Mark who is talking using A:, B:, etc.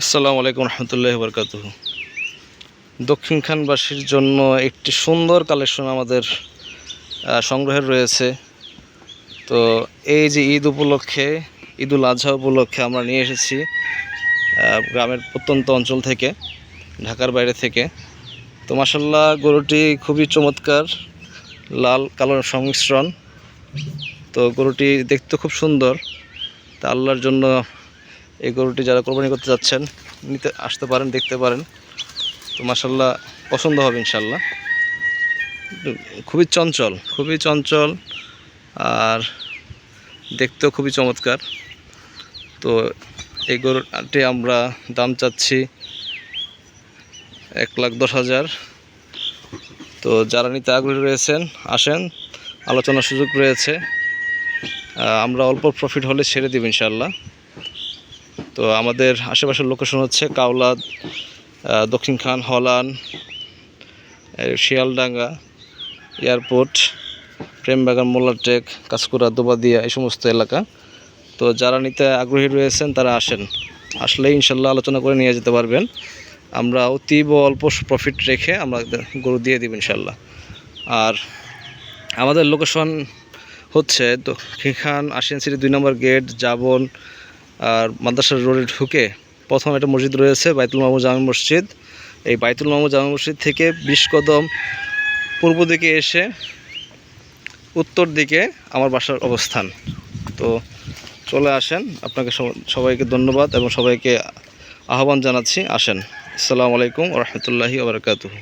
A: আসসালামু আলাইকুম রহমতুল্লাহি বারকাতুহু। দক্ষিণখানবাসীর জন্য একটি সুন্দর কালেকশন আমাদের সংগ্রহের রয়েছে। তো এই যে ঈদ উপলক্ষে, ঈদুল আজহা উপলক্ষে আমরা নিয়ে এসেছি গ্রামের প্রত্যন্ত অঞ্চল থেকে, ঢাকার বাইরে থেকে। তো মাশাআল্লাহ গরুটি খুবই চমৎকার, লাল কালোর সংমিশ্রণ। তো গরুটি দেখতে খুব সুন্দর। তা আল্লাহর জন্য এই গরুটি যারা কোরবানি করতে যাচ্ছেন নিতে আসতে পারেন, দেখতে পারেন। তো মাশাআল্লাহ পছন্দ হবে ইনশাল্লাহ। খুবই চঞ্চল আর দেখতেও খুবই চমৎকার। তো এই গরুটি আমরা দাম চাচ্ছি 1,10,000। তো যারা নিতে আগ্রহী রয়েছেন আসেন, আলোচনার সুযোগ রয়েছে। আমরা অল্প প্রফিট হলে ছেড়ে দেব ইনশাল্লাহ। তো আমাদের আশেপাশের লোকেশন হচ্ছে কাওলা, দক্ষিণখান, হলান, শিয়ালডাঙ্গা, এয়ারপোর্ট, প্রেমবাগান, মোল্লারটেক, কাঁচকুড়া, দোবাদিয়া, এই সমস্ত এলাকা। তো যারা নিতে আগ্রহী রয়েছেন তারা আসলেই ইনশাল্লাহ আলোচনা করে নিয়ে যেতে পারবেন। আমরা অতীব অল্প প্রফিট রেখে আমরা গরু দিয়ে দিব ইনশাল্লাহ। আর আমাদের লোকেশন হচ্ছে দক্ষিণখান আশিয়ান সিটি 2 নম্বর গেট, জাবন আর মাদ্রাসা রোডে ঢুকে প্রথম একটা মসজিদ রয়েছে, বাইতুল মামুর জামে মসজিদ। এই বাইতুল মামুর জামে মসজিদ থেকে 20 কদম পূর্ব দিকে এসে উত্তর দিকে আমার বাসার অবস্থান। তো চলে আসেন। আপনাকে সবাইকে ধন্যবাদ এবং সবাইকে আহ্বান জানাচ্ছি, আসেন। আসসালামু আলাইকুম ওয়া রাহমাতুল্লাহি ওয়া বারাকাতুহু।